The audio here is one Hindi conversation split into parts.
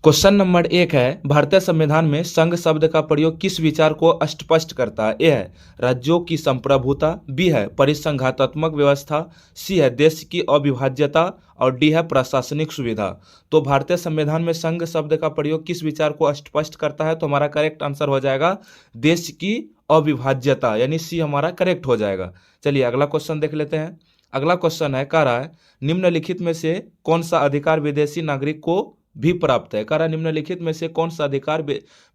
क्वेश्चन नंबर 1 है, भारतीय संविधान में संघ शब्द का प्रयोग किस विचार को स्पष्ट करता है? ए है राज्यों की संप्रभुता, बी है परिसंघात्मक व्यवस्था, सी है देश की अविभाज्यता और डी है प्रशासनिक सुविधा। तो भारतीय संविधान में संघ शब्द का प्रयोग किस विचार को स्पष्ट करता है? तो हमारा करेक्ट आंसर हो जाएगा देश की अविभाज्यता, यानी सी हमारा करेक्ट हो जाएगा। चलिए अगला क्वेश्चन देख लेते हैं। अगला क्वेश्चन है, कह रहा है निम्नलिखित में से कौन सा अधिकार विदेशी नागरिक को भी प्राप्त है? कह रहा निम्नलिखित में से कौन सा अधिकार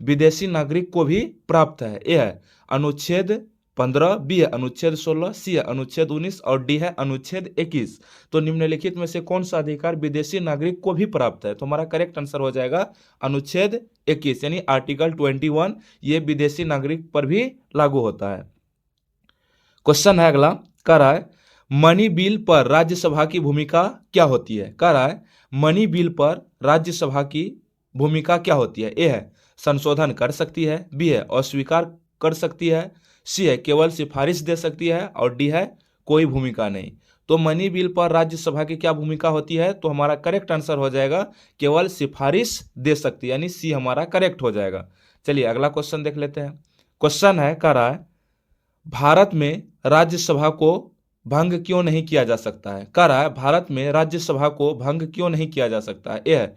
विदेशी नागरिक को भी प्राप्त है? ए है अनुच्छेद 15, बी है अनुच्छेद 16, सी है अनुच्छेद 19 और डी है अनुच्छेद 21। तो निम्नलिखित में से कौन सा अधिकार विदेशी नागरिक को भी प्राप्त है? तो हमारा करेक्ट आंसर हो जाएगा अनुच्छेद 21, यानी आर्टिकल 21 ये विदेशी नागरिक पर भी लागू होता है। क्वेश्चन है अगला, कह रहा है मनी बिल पर राज्यसभा की भूमिका क्या होती है? कह रहा है मनी बिल पर राज्यसभा की भूमिका क्या होती है? ए है संशोधन कर सकती है, बी है अस्वीकार कर सकती है, सी है केवल सिफारिश दे सकती है और डी है कोई भूमिका नहीं। तो मनी बिल पर राज्यसभा की क्या भूमिका होती है? तो हमारा करेक्ट आंसर हो जाएगा केवल सिफारिश दे सकती है, यानी सी हमारा करेक्ट हो जाएगा। चलिए अगला क्वेश्चन देख लेते हैं। क्वेश्चन है, कह रहा है भारत में राज्यसभा को भंग क्यों नहीं किया जा सकता है? कह रहा है भारत में राज्यसभा को भंग क्यों नहीं किया जा सकता है? ए है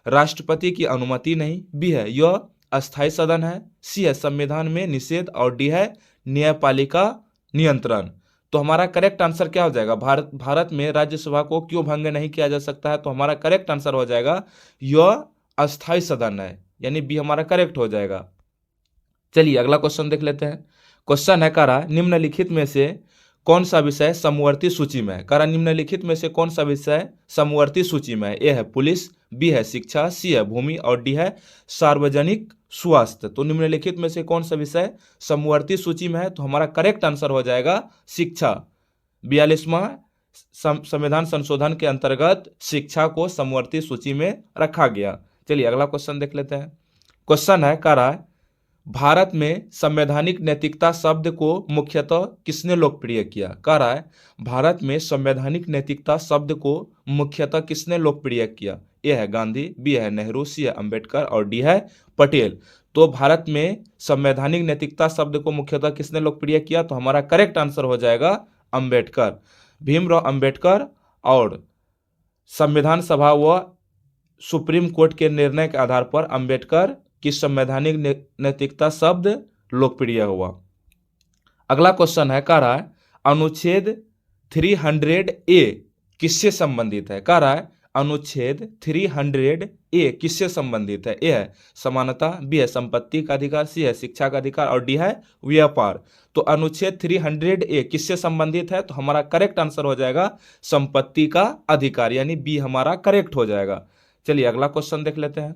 राष्ट्रपति की अनुमति नहीं, बी है यह अस्थायी सदन है, सी है संविधान में निषेध और डी है न्यायपालिका नियंत्रण। तो हमारा करेक्ट आंसर क्या हो जाएगा? भारत में राज्यसभा को क्यों भंग नहीं किया जा सकता है? तो हमारा करेक्ट आंसर हो जाएगा यह अस्थायी सदन है, यानी बी हमारा करेक्ट हो जाएगा। चलिए अगला क्वेश्चन देख लेते हैं। क्वेश्चन है, कह रहा निम्नलिखित में से कौन सा विषय समवर्ती सूची में है? कह रहा निम्नलिखित में से कौन सा विषय समवर्ती सूची में है? ए है पुलिस, बी है शिक्षा, सी है भूमि और डी है सार्वजनिक स्वास्थ्य। तो निम्नलिखित में से कौन सा विषय समवर्ती सूची में है? तो हमारा करेक्ट आंसर हो जाएगा शिक्षा। 42वां संविधान संशोधन के अंतर्गत शिक्षा को समवर्ती सूची में रखा गया। चलिए अगला क्वेश्चन देख लेते हैं। क्वेश्चन है, कह रहा है भारत में संवैधानिक नैतिकता शब्द को मुख्यतः किसने लोकप्रिय किया? कह रहा है भारत में संवैधानिक नैतिकता शब्द को मुख्यतः किसने लोकप्रिय किया? ए है गांधी, बी है नेहरू, सी है अंबेडकर और डी है पटेल। तो भारत में संवैधानिक नैतिकता शब्द को मुख्यतः किसने लोकप्रिय किया? तो हमारा करेक्ट आंसर हो जाएगा अंबेडकर, भीमराव अंबेडकर। और संविधान सभा व सुप्रीम कोर्ट के निर्णय के आधार पर अंबेडकर कि संवैधानिक नैतिकता शब्द लोकप्रिय हुआ। अगला क्वेश्चन है, कह रहा है अनुच्छेद 300A किससे संबंधित है? कह रहा है अनुच्छेद 300A किससे संबंधित है? ए है समानता, बी है संपत्ति का अधिकार, सी है शिक्षा का अधिकार और डी है व्यापार। तो अनुच्छेद 300A किससे संबंधित है? तो हमारा करेक्ट आंसर हो जाएगा संपत्ति का अधिकार, यानी बी हमारा करेक्ट हो जाएगा। चलिए अगला क्वेश्चन देख लेते हैं।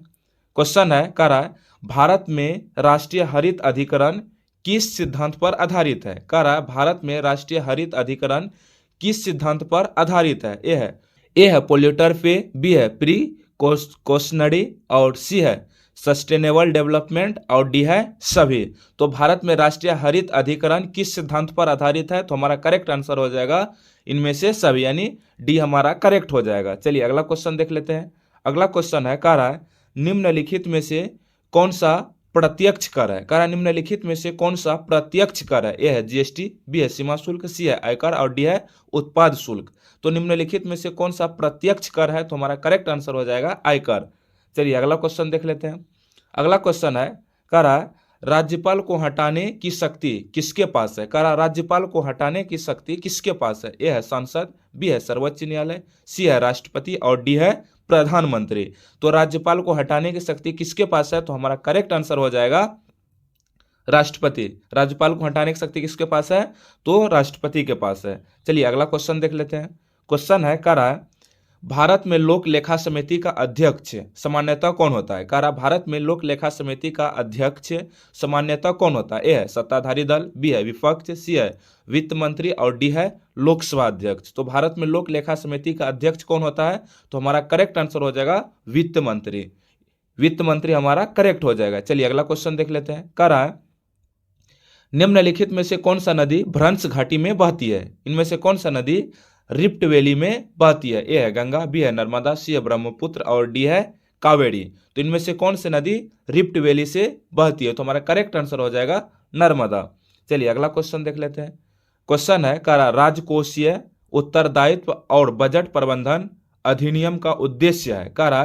क्वेश्चन है, कह रहा है भारत में राष्ट्रीय हरित अधिकरण किस सिद्धांत पर आधारित है? कह रहा है भारत में राष्ट्रीय हरित अधिकरण किस सिद्धांत पर आधारित है? ए है पोल्यूटर पे, बी है प्री कॉशनरी और सी है सस्टेनेबल डेवलपमेंट और डी है सभी। तो भारत में राष्ट्रीय हरित अधिकरण किस सिद्धांत पर आधारित है? तो हमारा करेक्ट आंसर हो जाएगा इनमें से सभी, यानी डी हमारा करेक्ट हो जाएगा। चलिए अगला क्वेश्चन देख लेते हैं। अगला क्वेश्चन है, कह रहा है निम्नलिखित में से कौन सा प्रत्यक्ष कर है? कह रहा निम्नलिखित में से कौन सा प्रत्यक्ष कर है? ए है जीएसटी, बी है सीमा शुल्क, सी है आयकर और डी है उत्पाद शुल्क। तो निम्नलिखित में से कौन सा प्रत्यक्ष कर है? तो हमारा करेक्ट आंसर हो जाएगा आयकर। चलिए अगला क्वेश्चन देख लेते हैं। अगला क्वेश्चन है, कह रहा है राज्यपाल को हटाने की शक्ति किसके पास है? कह रहा राज्यपाल को हटाने की शक्ति किसके पास है? ए है संसद, बी है सर्वोच्च न्यायालय, सी है राष्ट्रपति और डी है प्रधानमंत्री। तो राज्यपाल को हटाने की शक्ति किसके पास है? तो हमारा करेक्ट आंसर हो जाएगा राष्ट्रपति। राज्यपाल को हटाने की शक्ति किसके पास है? तो राष्ट्रपति के पास है। चलिए अगला क्वेश्चन देख लेते हैं। क्वेश्चन है, कह रहा है भारत में लोक लेखा समिति का अध्यक्ष सामान्यतः कौन होता है? कह रहा भारत में लोक लेखा समिति का अध्यक्ष सामान्यतः कौन होता है? ए है सत्ताधारी दल, बी है विपक्ष, सी है वित्त मंत्री और डी है लोकसभा अध्यक्ष। तो भारत में लोक लेखा समिति का अध्यक्ष कौन होता है? तो हमारा करेक्ट आंसर हो जाएगा वित्त मंत्री। वित्त मंत्री हमारा करेक्ट हो जाएगा। चलिए अगला क्वेश्चन देख लेते हैं। कह रहा है निम्नलिखित में से कौन सा नदी भ्रंश घाटी में बहती है? इनमें से कौन सा नदी रिफ्ट वैली में बहती है? ए है गंगा, बी है नर्मदा, सी है ब्रह्मपुत्र और डी है कावेरी। तो इनमें से कौन सी नदी रिफ्ट वैली से बहती है? तो हमारा करेक्ट आंसर हो जाएगा नर्मदा। चलिए अगला क्वेश्चन देख लेते हैं। क्वेश्चन है करा राजकोषीय उत्तरदायित्व और बजट प्रबंधन अधिनियम का उद्देश्य है। करा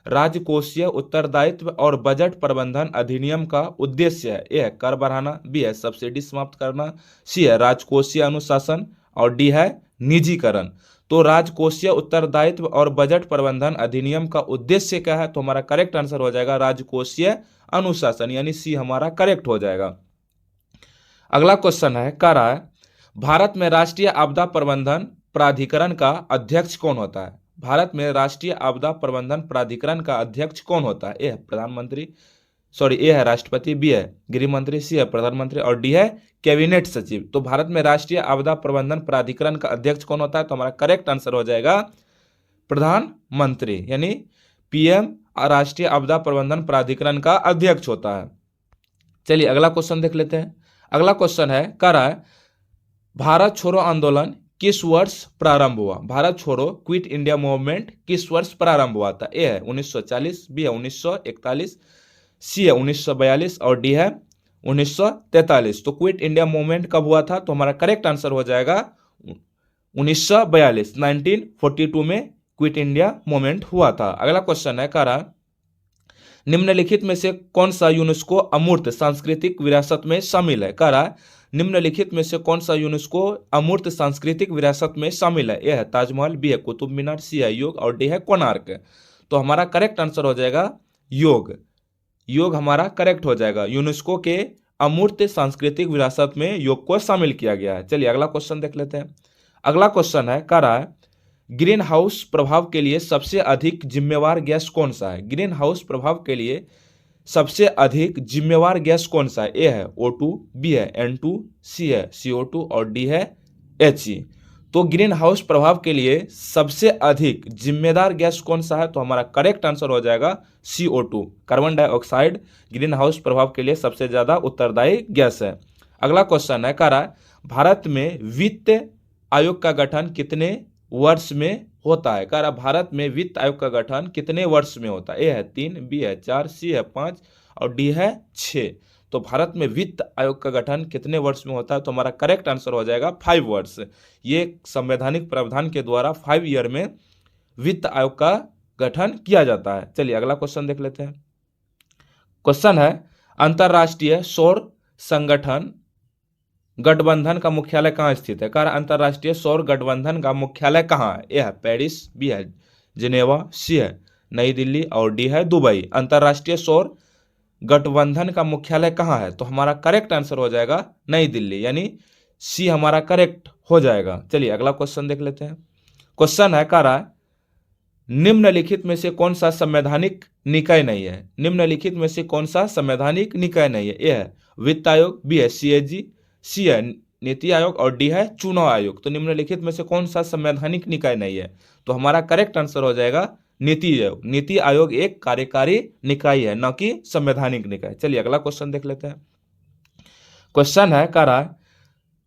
राजकोषीय उत्तरदायित्व और बजट प्रबंधन अधिनियम का उद्देश्य है। ए है कर बढ़ाना, बी है सब्सिडी समाप्त करना, सी है राजकोषीय अनुशासन और डी है निजीकरण। तो राजकोषीय उत्तरदायित्व और बजट प्रबंधन अधिनियम का उद्देश्य क्या है? तो हमारा करेक्ट आंसर हो जाएगा राजकोषीय अनुशासन, यानी सी हमारा करेक्ट हो जाएगा। अगला क्वेश्चन है करा भारत में राष्ट्रीय आपदा प्रबंधन प्राधिकरण का अध्यक्ष कौन होता है? भारत में राष्ट्रीय आपदा प्रबंधन प्राधिकरण का अध्यक्ष कौन होता है? ए है प्रधानमंत्री, ए है राष्ट्रपति, बी है गृह मंत्री, सी है प्रधानमंत्री और डी है कैबिनेट सचिव। तो भारत में राष्ट्रीय आपदा प्रबंधन प्राधिकरण का अध्यक्ष कौन होता है? तो हमारा करेक्ट आंसर हो जाएगा प्रधानमंत्री, यानी पीएम राष्ट्रीय आपदा प्रबंधन प्राधिकरण का अध्यक्ष होता है। चलिए अगला क्वेश्चन देख लेते हैं। अगला क्वेश्चन है करा भारत छोड़ो आंदोलन किस वर्ष प्रारंभ हुआ? भारत छोड़ो क्विट इंडिया मूवमेंट किस वर्ष प्रारंभ हुआ था? ए है 1940, बी है 1941, सी है 1942 और डी है 1943। तो क्विट इंडिया मूवमेंट कब हुआ था? तो हमारा करेक्ट आंसर हो जाएगा 1942, 1942 में क्विट इंडिया मूवमेंट हुआ था। अगला क्वेश्चन है करा निम्नलिखित में से कौन सा यूनेस्को अमूर्त सांस्कृतिक विरासत में शामिल है? करा निम्नलिखित में से कौन सा यूनेस्को अमूर्त सांस्कृतिक विरासत में शामिल है? ए है ताजमहल, बी है कुतुब मीनार, सी है योग और डी है कोणार्क। तो हमारा करेक्ट आंसर हो जाएगा योग। योग हमारा करेक्ट हो जाएगा। यूनेस्को के अमूर्त सांस्कृतिक विरासत में योग को शामिल किया गया है। चलिए अगला क्वेश्चन देख लेते हैं। अगला क्वेश्चन है करा ग्रीन हाउस प्रभाव के लिए सबसे अधिक जिम्मेवार गैस कौन सा है? ग्रीन हाउस प्रभाव के लिए सबसे अधिक जिम्मेवार गैस कौन सा है? ए है O2, बी है N2, सी है CO2 और डी है He। तो ग्रीन हाउस प्रभाव के लिए सबसे अधिक जिम्मेदार गैस कौन सा है? तो हमारा करेक्ट आंसर हो जाएगा CO2, कार्बन डाइऑक्साइड वर्षा हाउस प्रभाव के लिए सबसे ज्यादा उत्तरदायी गैस है। अगला क्वेश्चन है करा भारत में वित्त आयोग का गठन कितने वर्ष में होता है? करा भारत में वित्त आयोग का गठन कितने वर्ष में होता है? ए है 3, बी है 4, सी है 5 और डी है 6। तो भारत में वित्त आयोग का गठन कितने वर्ष में होता है? तो हमारा करेक्ट आंसर हो जाएगा 5 वर्ष। ये संवैधानिक प्रावधान के द्वारा 5 ईयर में वित्त आयोग का गठन किया जाता है। चलिए अगला क्वेश्चन देख लेते हैं। क्वेश्चन है अंतरराष्ट्रीय सौर संगठन गठबंधन का मुख्यालय कहाँ स्थित है? कह रहा अंतरराष्ट्रीय सौर गठबंधन का मुख्यालय कहाँ है? ए है पेरिस, बी है जिनेवा, सी है नई दिल्ली और डी है दुबई। अंतरराष्ट्रीय सौर गठबंधन का मुख्यालय कहाँ है? तो हमारा करेक्ट आंसर हो जाएगा नई दिल्ली, यानी सी हमारा करेक्ट हो जाएगा। चलिए अगला क्वेश्चन देख लेते हैं। क्वेश्चन है कह रहा निम्नलिखित में से कौन सा संवैधानिक निकाय नहीं है? निम्नलिखित में से कौन सा संवैधानिक निकाय नहीं है? ए है वित्त आयोग, बी है CAG, सी है नीति आयोग और डी है चुनाव आयोग। तो निम्नलिखित में से कौन सा संवैधानिक निकाय नहीं है? तो हमारा करेक्ट आंसर हो जाएगा नीति आयोग। नीति आयोग एक कार्यकारी निकाय है, न कि संवैधानिक निकाय। चलिए अगला क्वेश्चन देख लेते हैं। क्वेश्चन है कह रहा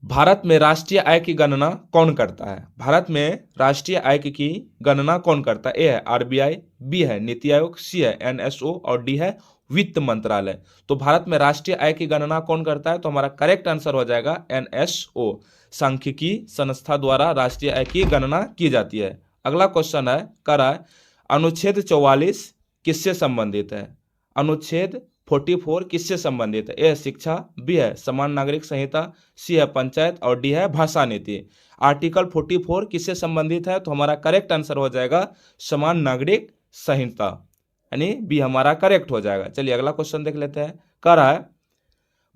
भारत में राष्ट्रीय आय की गणना कौन करता है? भारत में राष्ट्रीय आय की गणना कौन करता है? ए है RBI, बी है नीति आयोग, सी है NSO और डी है वित्त मंत्रालय। तो भारत में राष्ट्रीय आय की गणना कौन करता है? तो हमारा करेक्ट आंसर हो जाएगा NSO, सांख्यिकी संस्था द्वारा राष्ट्रीय आय की गणना की जाती है। अगला क्वेश्चन है कह रहा अनुच्छेद 44 किससे संबंधित है? अनुच्छेद 44 किससे संबंधित है? ए है शिक्षा, बी है समान नागरिक संहिता, सी है पंचायत और डी है भाषा नीति। आर्टिकल 44 किससे संबंधित है? तो हमारा करेक्ट आंसर हो जाएगा समान नागरिक संहिता, यानी बी हमारा करेक्ट हो जाएगा। चलिए अगला क्वेश्चन देख लेते हैं। कह रहा है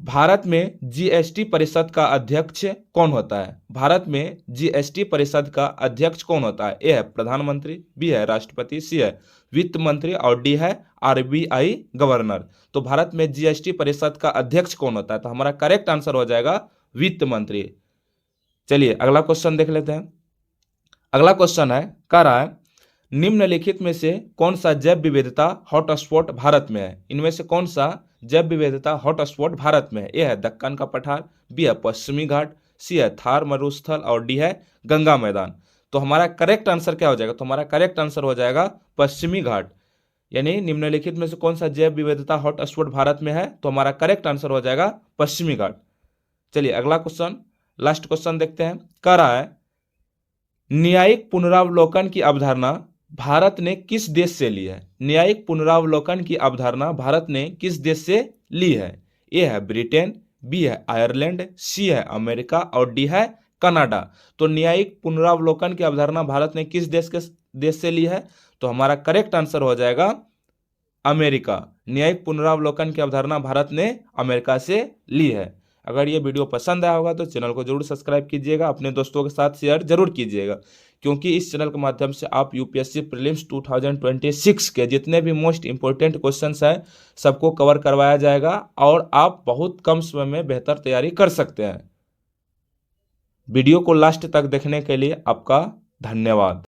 भारत में GST परिषद का अध्यक्ष कौन होता है? भारत में GST परिषद का अध्यक्ष कौन होता है? ए है प्रधानमंत्री, बी है राष्ट्रपति, सी है वित्त मंत्री और डी है RBI गवर्नर। तो भारत में GST परिषद का अध्यक्ष कौन होता है? तो हमारा करेक्ट आंसर हो जाएगा वित्त मंत्री। चलिए अगला क्वेश्चन देख लेते हैं। अगला क्वेश्चन है कह रहा है निम्नलिखित में से कौन सा जैव विविधता हॉटस्पॉट भारत में है? इनमें से कौन सा जैव विविधता हॉटस्पॉट भारत में है? ए है दक्कन का पठार, बी है पश्चिमी घाट, सी है थार मरुस्थल और डी है गंगा मैदान। तो हमारा करेक्ट आंसर क्या हो जाएगा? तो हमारा करेक्ट आंसर हो जाएगा पश्चिमी घाट। यानी निम्नलिखित में से कौन सा जैव विविधता हॉटस्पॉट भारत में है? तो हमारा करेक्ट आंसर हो जाएगा पश्चिमी घाट। चलिए अगला क्वेश्चन, लास्ट क्वेश्चन देखते हैं। कह रहा है न्यायिक पुनरावलोकन की अवधारणा भारत ने किस देश से ली है? न्यायिक पुनरावलोकन की अवधारणा भारत ने किस देश से ली है? ए है ब्रिटेन, बी है आयरलैंड, सी है अमेरिका और डी है कनाडा। तो न्यायिक पुनरावलोकन की अवधारणा भारत ने किस देश से ली है? तो हमारा करेक्ट आंसर हो जाएगा अमेरिका। न्यायिक पुनरावलोकन की अवधारणा भारत ने अमेरिका से ली है। अगर ये वीडियो पसंद आया होगा तो चैनल को जरूर सब्सक्राइब कीजिएगा, अपने दोस्तों के साथ शेयर जरूर कीजिएगा, क्योंकि इस चैनल के माध्यम से आप यूपीएससी प्रीलिम्स 2026 के जितने भी मोस्ट इंपोर्टेंट क्वेश्चंस हैं सबको कवर करवाया जाएगा और आप बहुत कम समय में बेहतर तैयारी कर सकते हैं। वीडियो को लास्ट तक देखने के लिए आपका धन्यवाद।